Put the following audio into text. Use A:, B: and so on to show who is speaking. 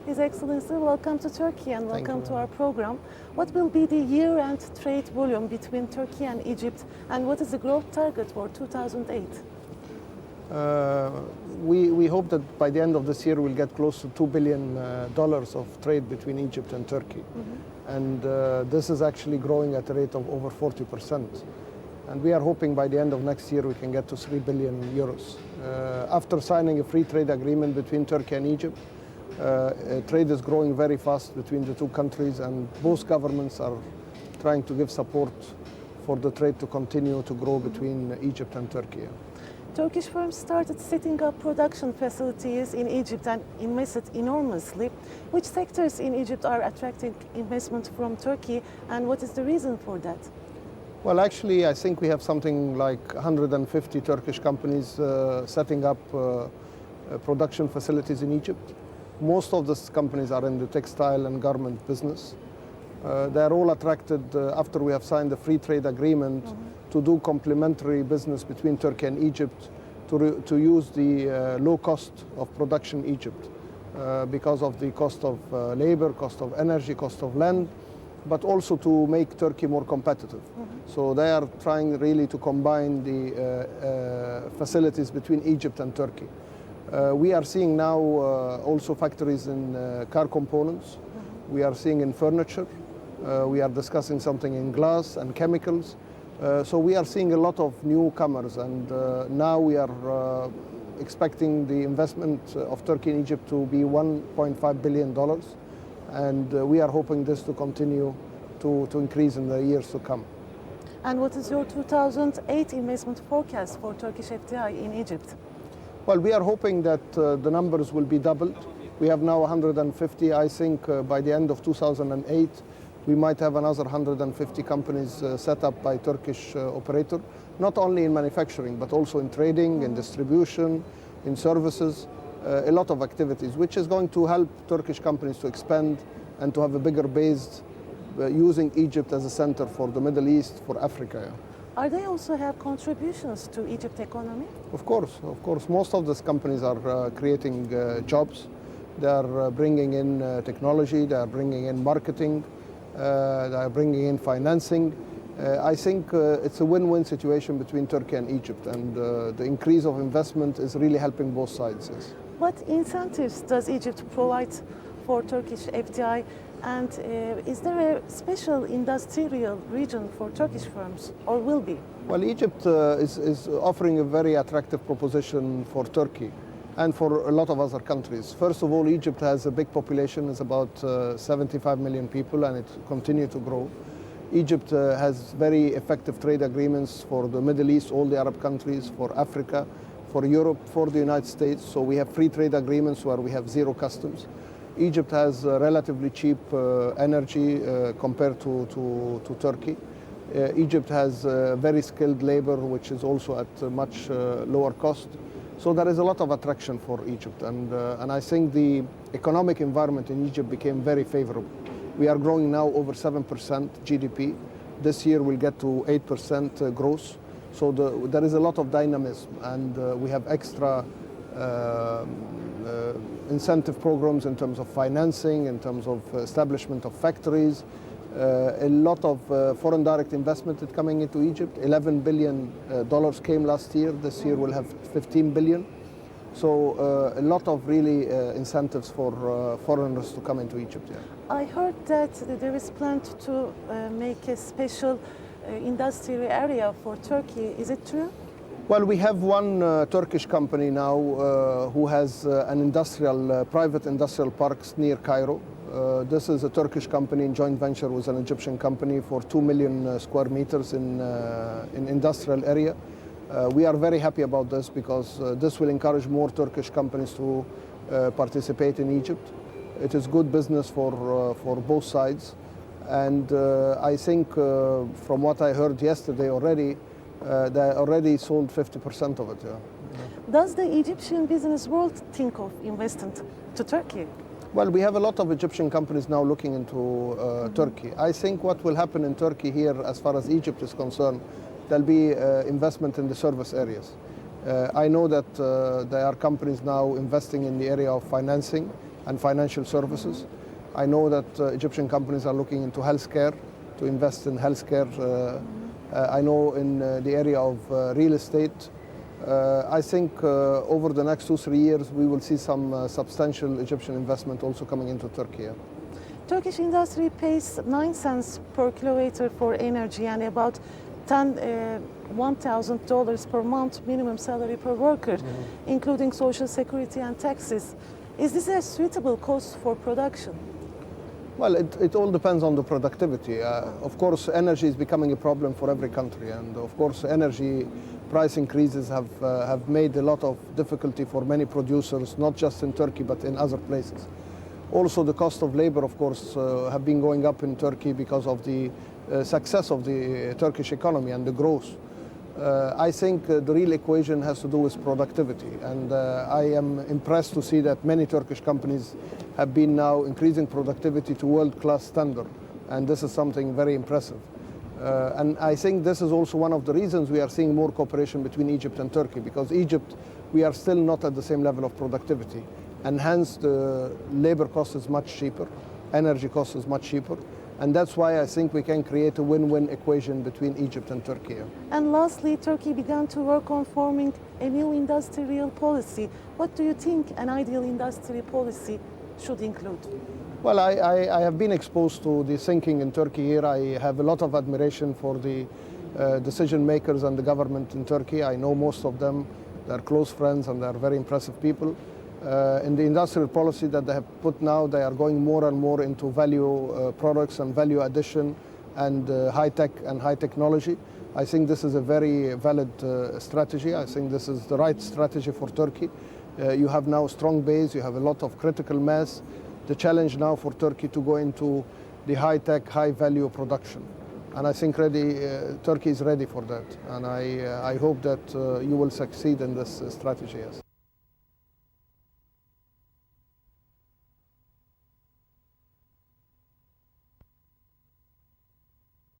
A: His Excellency, welcome to Turkey and welcome to our
B: much.
A: program. What will be the year-end trade volume between Turkey and Egypt, and what is the growth target for 2008?
B: We hope that by the end of this year we'll get close to $2 billion of trade between Egypt and Turkey. And this is actually growing at a rate of over 40%. And we are hoping by the end of next year we can get to 3 billion euros. After signing a free trade agreement between Turkey and Egypt, trade is growing very fast between the two countries, and both governments are trying to give support for the trade to continue to grow between Egypt and Turkey.
A: Turkish firms started setting up production facilities in Egypt and invested enormously. Which sectors in Egypt are attracting investment from Turkey, and what is the reason for that?
B: Well, actually, I think we have something like 150 Turkish companies setting up production facilities in Egypt. Most of these companies are in the textile and garment business. They are all attracted after we have signed the free trade agreement to do complementary business between Turkey and Egypt to use the low cost of production in Egypt because of the cost of labor, cost of energy, cost of land, but also to make Turkey more competitive. So they are trying really to combine the facilities between Egypt and Turkey. We are seeing now also factories in car components. We are seeing in furniture. We are discussing something in glass and chemicals. So we are seeing a lot of newcomers, and now we are expecting the investment of Turkey in Egypt to be $1.5 billion. And we are hoping this to continue to increase in the years to come.
A: And what is your 2008 investment forecast for Turkish FDI in Egypt?
B: Well, we are hoping that the numbers will be doubled. We have now 150. I think by the end of 2008, we might have another 150 companies set up by Turkish operator, not only in manufacturing, but also in trading, in distribution, in services, a lot of activities, which is going to help Turkish companies to expand and to have a bigger base using Egypt as a center for the Middle East, for Africa.
A: Are they also have contributions to Egypt economy?
B: Of course. Most of these companies are creating jobs. They are bringing in technology, they are bringing in marketing, they are bringing in financing. I think it's a win-win situation between Turkey and Egypt, and the increase of investment is really helping both sides. Yes.
A: What incentives does Egypt provide for Turkish FDI, and is there a special industrial region for Turkish firms, or will be?
B: Well, Egypt is offering a very attractive proposition for Turkey and for a lot of other countries. First of all, Egypt has a big population. It's about 75 million people, and it continues to grow. Egypt has very effective trade agreements for the Middle East, all the Arab countries, for Africa, for Europe, for the United States. So we have free trade agreements where we have zero customs. Egypt has relatively cheap energy compared to Turkey. Egypt has very skilled labor, which is also at a much lower cost. So there is a lot of attraction for Egypt, and I think the economic environment in Egypt became very favorable. We are growing now over 7% GDP. This year we'll get to 8% growth. So there is a lot of dynamism, and we have extra incentive programs in terms of financing, in terms of establishment of factories. A lot of foreign direct investment is coming into Egypt. $11 billion came last year. This year we'll have 15 billion. So a lot of really incentives for foreigners to come into Egypt. Yeah.
A: I heard that there is planned to make a special industrial area for Turkey. Is it true?
B: Well, we have one Turkish company now who has an private industrial park near Cairo. This is a Turkish company in joint venture with an Egyptian company for 2 million square meters in industrial area. We are very happy about this because this will encourage more Turkish companies to participate in Egypt. It is good business for both sides. And I think from what I heard yesterday already, they already sold 50% of it. Yeah.
A: Does the Egyptian business world think of investing to Turkey?
B: Well, we have a lot of Egyptian companies now looking into Turkey. I think what will happen in Turkey here, as far as Egypt is concerned, there'll be investment in the service areas. I know that there are companies now investing in the area of financing, and financial services. I know that Egyptian companies are looking into healthcare, to invest in healthcare. I know in the area of real estate. I think over the next 2-3 years we will see some substantial Egyptian investment also coming into Turkey.
A: Turkish industry pays 9 cents per kilowatt for energy and about $1,000 per month minimum salary per worker, including social security and taxes. Is this a suitable cost for production?
B: Well, it all depends on the productivity. Of course, energy is becoming a problem for every country, and of course, energy price increases have made a lot of difficulty for many producers, not just in Turkey, but in other places. Also, the cost of labor, of course, have been going up in Turkey because of the success of the Turkish economy and the growth. I think the real equation has to do with productivity, and I am impressed to see that many Turkish companies have been now increasing productivity to world-class standard, and this is something very impressive. And I think this is also one of the reasons we are seeing more cooperation between Egypt and Turkey, because Egypt, we are still not at the same level of productivity, and hence the labor cost is much cheaper, energy cost is much cheaper, and that's why I think we can create a win-win equation between Egypt and Turkey.
A: And lastly, Turkey began to work on forming a new industrial policy. What do you think an ideal industrial policy should include?
B: Well, I have been exposed to the thinking in Turkey here. I have a lot of admiration for the decision makers and the government in Turkey. I know most of them. They're close friends and they're very impressive people. In the industrial policy that they have put now, they are going more and more into value products and value addition and high tech and high technology. I think this is a very valid strategy. I think this is the right strategy for Turkey. You have now a strong base, you have a lot of critical mass. The challenge now for Turkey to go into the high tech, high value production. And I think Turkey is ready for that. And I hope that you will succeed in this strategy. Yes.